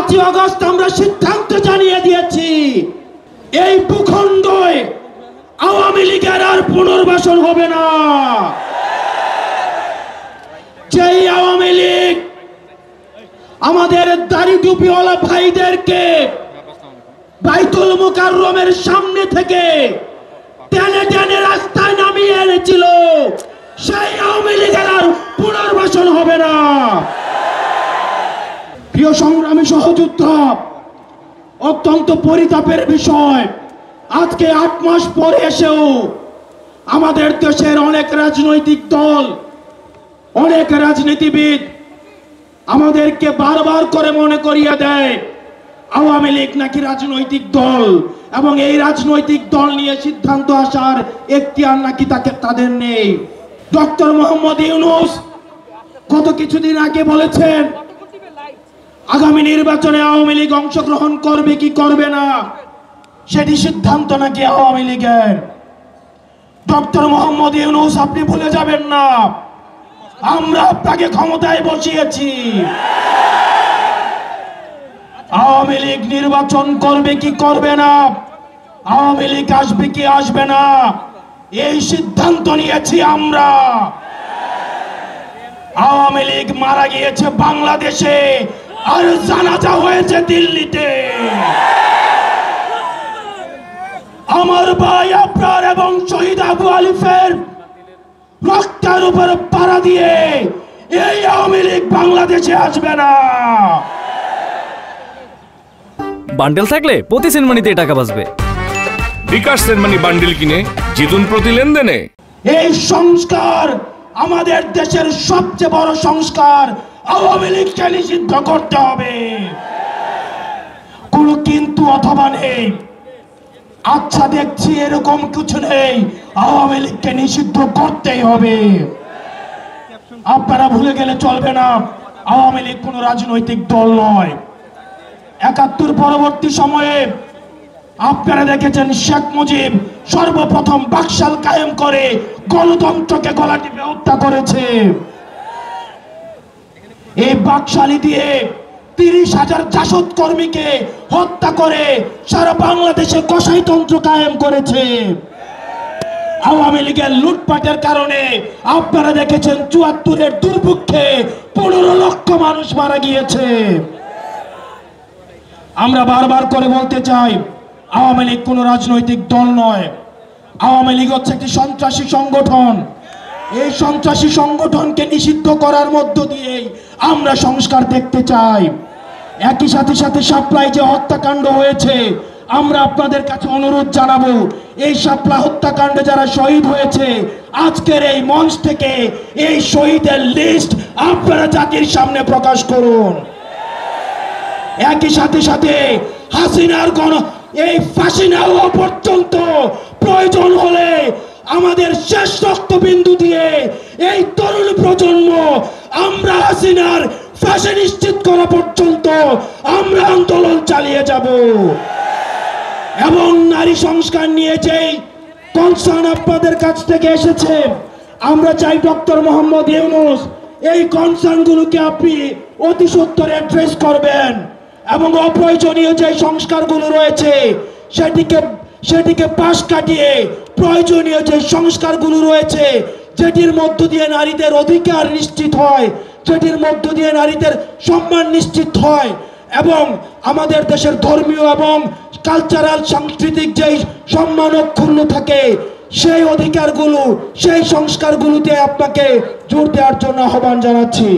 5ই August আমরা সিদ্ধান্ত জানিয়ে দিয়েছি, এই ভূখণ্ডে আওয়ামী লীগের আর পুনর্বাসন হবে না। যেই আওয়ামী লীগ আমাদের দাড়ি টুপিওয়ালা ভাইদেরকে বাইতুল মুকাররমের সামনে থেকে টেনে টেনে রাস্তায় নামিয়ে এনেছিল, সেই আওয়ামী লীগের আর পুনর্বাসন হবে না। প্রিয় সংগ্রামী সহযোদ্ধা, অত্যন্ত পরিতাপের বিষয়, আজকে 8 মাস পরে এসেও আমাদের দেশের অনেক রাজনৈতিক দল, অনেক রাজনীতিবিদ আমাদেরকে বারবার করে মনে করিয়ে দেয় আওয়ামী লীগ নাকি রাজনৈতিক দল, এবং এই রাজনৈতিক দল নিয়ে সিদ্ধান্ত আসার এখতিয়ার নাকি তাদের নেই। ডক্টর মোহাম্মদ ইউনূস গত কিছুদিন আগে বলেছেন আগামী নির্বাচনে আওয়ামী লীগ অংশগ্রহণ করবে কি করবে না সেটি সিদ্ধান্ত নাকি আওয়ামী লীগের। ডক্টর মোহাম্মদ ইউনূস, আপনি ভুলে যাবেন না, আমরা আপনাকে ক্ষমতায় বসিয়েছি। আওয়ামী লীগ নির্বাচন করবে কি করবে না, আওয়ামী লীগ আসবে কি আসবে না, এই সিদ্ধান্ত নিয়েছি আমরা। আওয়ামী লীগ মারা গিয়েছে বাংলাদেশে, আর জানাজা হয়েছে দিল্লিতে। আমার ভাই আপনার এবং শহীদ আবু আলিফের রক্তের উপর পাড়া দিয়ে এই আওয়ামী লীগ বাংলাদেশে আসবে না। বান্ডেল থাকলে প্রতি সেনমানিতে টাকা বাঁচবে। বিকাশ সেনমানি বান্ডেল কিনে জিতুন প্রতি লেনদেনে। এই সংস্কার আমাদের দেশের সবচেয়ে বড় সংস্কার, আওয়ামী লীগকে নিষিদ্ধ করতে হবে। কোনো কিন্তু অথবা নেই। আচ্ছা, দেখছি এরকম কিছু নেই, আওয়ামী লীগকে নিষিদ্ধ করতেই হবে। আপনারা ভুলে গেলে চলবে না, আওয়ামী লীগ কোনো রাজনৈতিক দল নয়। ৭১ পরবর্তী সময়ে আপনারা দেখেছেন শেখ মুজিব সর্বপ্রথম বাকশাল কায়েম করে গণতন্ত্রকে গলা টিপে হত্যা করেছে। এই বাকশালী দিয়ে ৩০,০০০ জাসদ কর্মীকে হত্যা করে সারা বাংলাদেশে কসাইতন্ত্র কায়েম করেছে। আওয়ামী লীগের লুটপাটের কারণে আপনারা দেখেছেন ৭৪-এর দুর্ভিক্ষে ১৫ লক্ষ মানুষ মারা গিয়েছে। আমরা বারবার করে বলতে চাই, আওয়ামী লীগ কোনো রাজনৈতিক দল নয়। আওয়ামী লীগ হচ্ছে একটি সন্ত্রাসী সংগঠন। এই সন্ত্রাসী সংগঠনকে নিষিদ্ধ করার মধ্য দিয়েই আমরা সংস্কার দেখতে চাই। একই সাথে সাথে শাপলায় যে হত্যাকাণ্ড হয়েছে, আমরা আপনাদের কাছে অনুরোধ জানাবো, এই শাপলা হত্যাকাণ্ডে যারা শহীদ হয়েছে, আজকের এই মঞ্চ থেকে এই শহীদের লিস্ট আপনারা জাতির সামনে প্রকাশ করুন। একই সাথে সাথে হাসিনার এই ফাঁসি না হওয়া পর্যন্ত প্রয়োজন হলে আমাদের শেষ রক্তবিন্দু দিয়ে এই তরুণ প্রজন্ম আমরা হাসিনার ফাঁসি নিশ্চিত করা পর্যন্ত আমরা আন্দোলন চালিয়ে যাব। এবং নারী সংস্কার নিয়ে যেই কনসার্ন আপনাদের কাছ থেকে এসেছে, আমরা চাই ডক্টর মোহাম্মদ ইউনূস এই কনসার্নগুলোকে আপনি অতি সত্বর অ্যাড্রেস করবেন, এবং অপ্রয়োজনীয় যে সংস্কারগুলো রয়েছে সেটিকে পাশ কাটিয়ে প্রয়োজনীয় যে সংস্কারগুলো রয়েছে, যেটির মধ্য দিয়ে নারীদের অধিকার নিশ্চিত হয়, যেটির মধ্য দিয়ে নারীদের সম্মান নিশ্চিত হয়, এবং আমাদের দেশের ধর্মীয় এবং কালচারাল সাংস্কৃতিক যেই সম্মান অক্ষুণ্ণ থাকে, সেই অধিকারগুলো, সেই সংস্কারগুলোতে আপনাকে জোর দেওয়ার জন্য আহ্বান জানাচ্ছি।